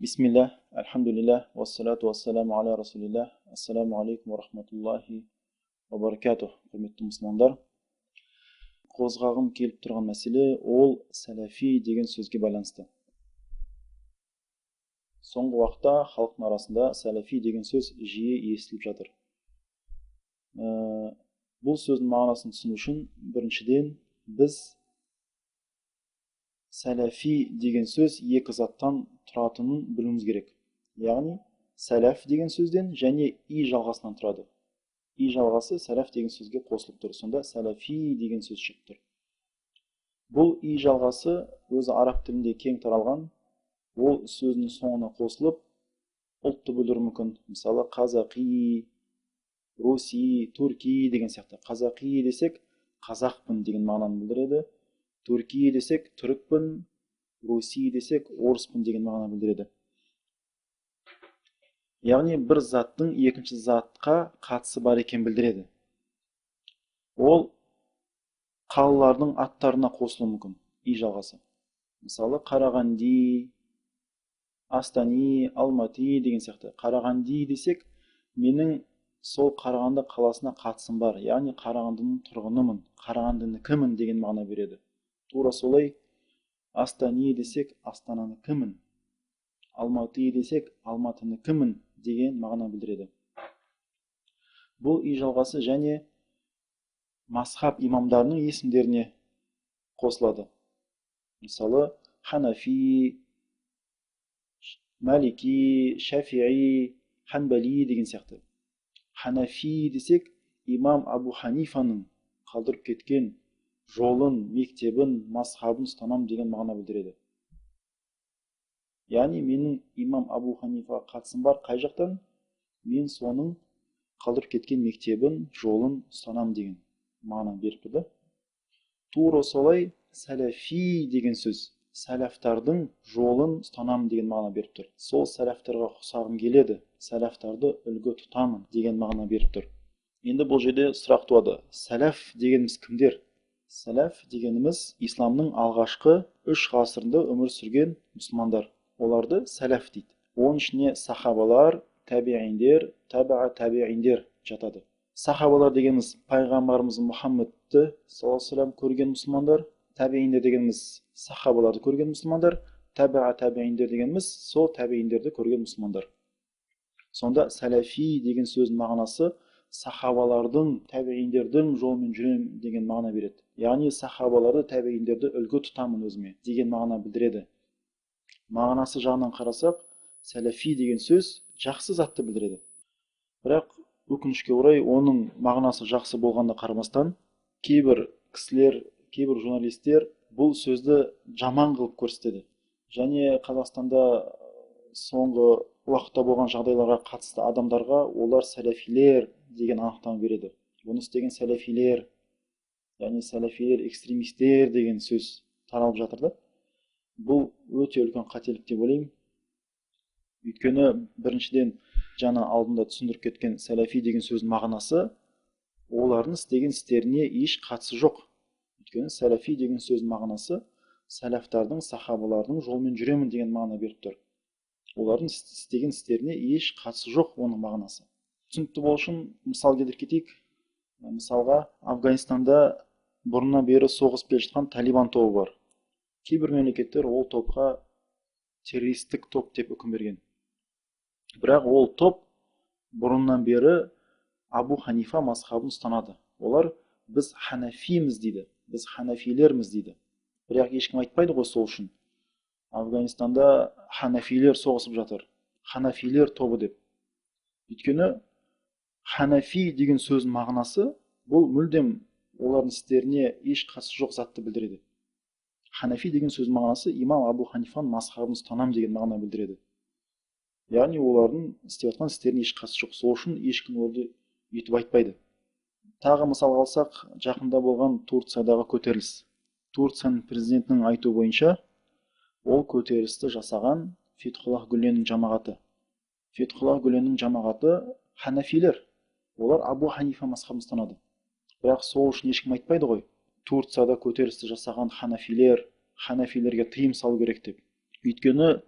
Бисмиллах, альхамдулиллах, вассалату вассаламу аля расулиллах, ассаламу алейкум ва рахматуллахи ва баракатух. Құрметті мұсылмандар, қозғағым келіп тұрған мәселе ол сәләфи деген сөзге байланысты. Соңғы уақытта халықтың арасында сәләфи деген сөз жиі естіліп жатыр. Бұл сөздің мағынасын түсіну үшін біріншіден біз сәләфи деген сөз екі заттан тұратынын білуіміз керек. Яғни сәләф деген сөзден және и жалғасынан тұрады. И жалғасы сәләф деген сөзге қосылып тұр. Сонда сәләфи деген сөз шығып тұр. Бұл и жалғасы өзі араб тілінде кең таралған. Ол сөздің соңына қосылып ұлтты білдіруі мүмкін. Мысалы қазақи, руси, турки деген сияқты. Қазақи десек қазақпын деген мағынаны білдіреді. Турки десек түрікпін, руси десек орыспын деген мағына білдіреді. Яғни бір заттың екінші затқа қатысы бар екен білдіреді. Ол қалалардың аттарына қосылуы мүмкін, и жалғасы. Мысалы Қарағанди, Астани, Алматы деген сияқты. Қарағанди десек, менің сол Қарағанды қаласына қатысым бар. Яғни Қарағандының тұрғынымын, Қарағандыныкімін деген мағына береді. Тура солай Астани десек, Астананыкімін, Алматы десек, Алматыныкімін деген мағына білдіреді. Бұл и жалғасы және мазхаб имамдарының есімдеріне қосылады. Мысалы Ханафи, Малики, Шафии, Ханбали деген сияқты. Ханафи десек, имам Абу Ханифаның қалдырып кеткен жолын, мектебін, мазхабын ұстанам деген мағына білдіреді. Яғни менің имам Абу Ханифаға қатысым бар, қай жақтан? Мен соның қалдырып кеткен мектебін, жолын ұстанам деген мағына беріп тұрды. Тура солай сәләфи деген сөз, сәләфтардың жолын ұстанам деген мағына беріп тұр. Сол сәләфтарға ұқсағым келеді, сәләфтарды үлгі тұтамын деген мағына беріп тұр. Енді бұл жерде сұрақ туады. Сәләф дегеніміз кімдер? Сәләф дегеніміз исламның алғашқы 3 ғасырында өмір сүрген мұсылмандар. Оларды сәләф дейді. Оның ішіне сахабалар, табииндер, табииндер жатады. Сахабалар дегеніміз пайғамбарымыз Мұхаммедті саллаллаху алейхи көрген мұсылмандар, табииндер дегеніміз сахабаларды көрген мұсылмандар, табииндер дегеніміз сол табииндерді көрген мұсылмандар. Сонда сәләфи деген сөздің мағынасы сахабалардың, табииндердің жолымен жүрем деген мағына береді. Яғни сахабаларды, табииндерді үлгі тұтамын өзіме деген мағына білдіреді. Мағынасы жағынан қарасақ, сәләфи деген сөз жақсы затты білдіреді. Бірақ өкінішке орай оның мағынасы жақсы болғанда қарамастан, кейбір кісілер, кейбір журналистер бұл сөзді жаман қылып көрсетеді. Және Қазақстанда соңғы уақытта болған жағдайларға қатысты адамдарға олар сәләфилер деген анықтама береді. Бұны істеген сәләфилер, яғни сәләфилер, экстремистер деген сөз таралып жатыр да. Бұл өте үлкен қателік деп ойлаймын. Өйткені біріншіден жаңа алдында түсіндіріп кеткен сәләфи деген сөздің мағынасы олардың істеген істеріне еш қатысы жоқ. Өйткені сәләфи деген сөздің мағынасы сәләфтардың, сахабалардың жолымен жүремін деген мағына беріп тұр. Олардың істеген істеріне еш қатысы жоқ оның мағынасы. Түсінікті болу үшін мысал келтіріп кетейік. Мысалға Афганистанда бұрыннан бері соғысып келе жатқан Талибан тобы бар. Кейбір мемлекеттер ол топқа террористік топ деп үкім берген. Бірақ ол топ бұрыннан бері Абу Ханифа мазхабын ұстанады. Олар біз ханафиміз дейді, біз ханафилерміз дейді. Бірақ ешкім айтпайды ғой сол үшін. Афганистанда ханафилер соғысып жатыр, ханафилер тобы деп. Өйткені ханафи деген сөздің мағынасы бұл мүлдем олардың істеріне еш қатысы жоқ затты білдіреді. Ханафи деген сөздің мағынасы имам Абу Ханифаның мазхабын ұстанам деген мағына білдіреді. Яғни олардың істеп жатқан істеріне еш қатысы жоқ. Сол үшін ешкім оларды өйтіп айтпайды. Тағы мысал алсақ, жақында болған Турциядағы көтеріліс. Турцияның президентінің айтуы бойынша ол көтерілісті жасаған Фетхуллах Гүленнің жамағаты. Фетхуллах Гүленнің жамағаты ханафилер. Олар Абу Ханифа мазхабын ұстанады. Бірақ сол үшін ешкім айтпайды ғой. Турцияда көтерілісті жасаған ханафилерге тыйым салу керек деп. Өйткені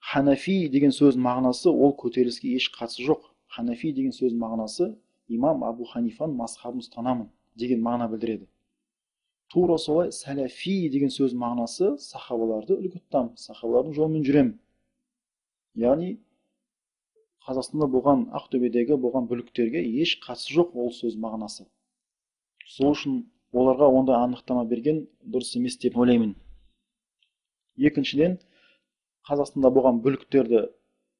ханафи деген сөздің мағынасы ол көтеріліске еш қатысы жоқ. Ханафи деген сөздің мағынасы имам Абу Ханифаның мазхабын ұстанамын деген мағына білдіреді. Тура солай сәләфи деген сөздің мағынасы сахабаларды үлгі тұтамын, сахабалардың жолымен жүремін. Яғни Қазақстанда болған, Ақтөбедегі болған бүліктерге еш қатысы жоқ ол сөз мағынасы. Сол үшін оларға онда анықтама берген дұрыс емес деп ойлаймын. Екіншіден, Қазақстанда болған бүліктерді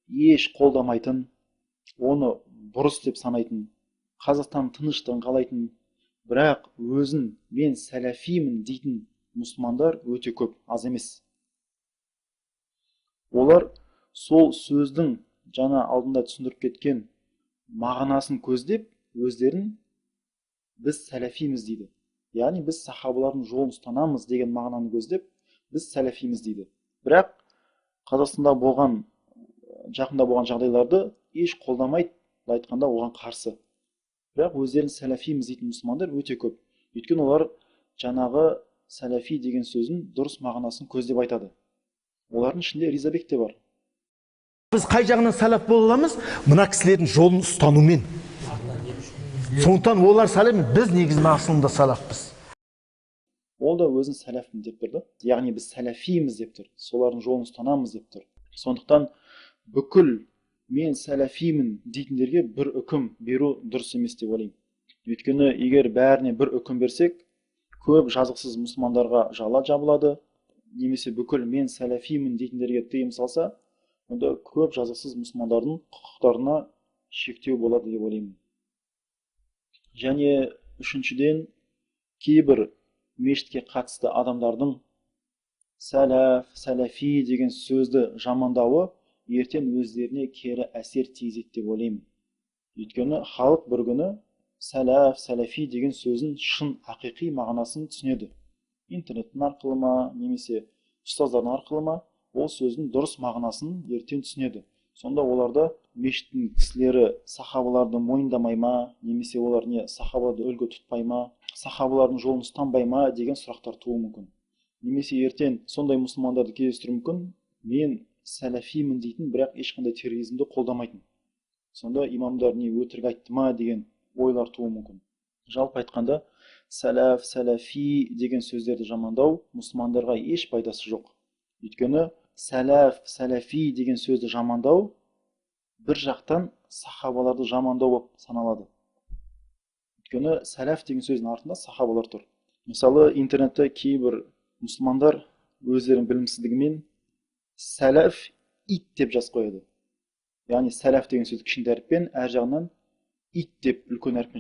еш қолдамайтын, оны бұрыс деп санайтын, Қазақстан тыныштығын қалайтын, бірақ өзін мен сәләфимін дейтін мұсылмандар өте көп, аз емес. Олар сол сөздің жаңа алдында түсіндіріп кеткен мағынасын көздеп, өздерін біз сәләфиміз дейді. Яғни біз сахабалардың жолын ұстанамыз деген мағынаны көздеп, біз сәләфиміз дейді. Бірақ Қазақстанда болған, жақында болған жағдайларды еш қолдамайды, айтқанда оған қарсы. Бірақ өздерін сәләфиміз дейтін мұсылмандар өте көп. Өйткені олар жаңағы сәләфи деген сөздің дұрыс мағынасын көздеп айтады. Олардың ішінде Ризабек те бар. Біз қай жағынан сәләф бола аламыз? Мына кісілердің жолын ұстанумен. Сондықтан олар сәләф, біз негізінде асылында сәләфпіз. Ол да өзін сәләфпін деп тұрды. Яғни біз сәләфиміз деп тұр. Солардың жолын ұстанамыз деп тұр. Сондықтан бүкіл мен сәләфимін дейтіндерге бір үкім беру дұрыс емес деп ойлаймын. Өйткені егер бәріне бір үкім берсек, көп жазықсыз мұсылмандарға жала жабылады, немесе бүкіл мен сәләфимін дейтіндерге тыйым салса, онда көп жазықсыз мұсылмандардың құқықтарына шектеу болады деп ойлаймын. Және үшіншіден, кейбір мешітке қатысты адамдардың сәләф, сәләфи деген сөзді жамандауы ертең өздеріне кері әсер тигізеді деп ойлаймын. Өйткені халық бір күні сәләф, сәләфи деген сөзін шын ақиқи мағынасын түсінеді. Интернеттің арқылы ма, немесе ұстаздардың арқылы ма, ол сөздің дұрыс мағынасын ертең түсінеді. Сонда оларда мешіттің кісілері сахабаларды мойындамай ма, немесе олар не сахабаларды үлгі тұтпай ма, сахабалардың жолын ұстанбай ма деген сұрақтар туы мүмкін. Немесе ертең сондай мұсылмандарды кездестіру мүмкін, мен сәләфимін дейтін, бірақ ешқандай терроризмді қолдамайтын. Сонда имамдар не өтірік айтты ма деген ойлар туы мүмкін. Жалпы айтқанда, сәләф, сәләфи деген сөздерді жамандау мұсылмандарға еш пайдасы жоқ. Өйткені сәләф, сәләфи деген сөзді жамандау бір жақтан сахабаларды жамандау болып саналады. Өйткені сәләф деген сөздің артында сахабалар тұр. Мысалы, интернетте кейбір мұсылмандар өздерінің білімсіздігімен сәләф ит деп жазып қояды. Яғни сәләф деген сөзді кішкентай әріппен, әр жағынан ит деп үлкен әріппен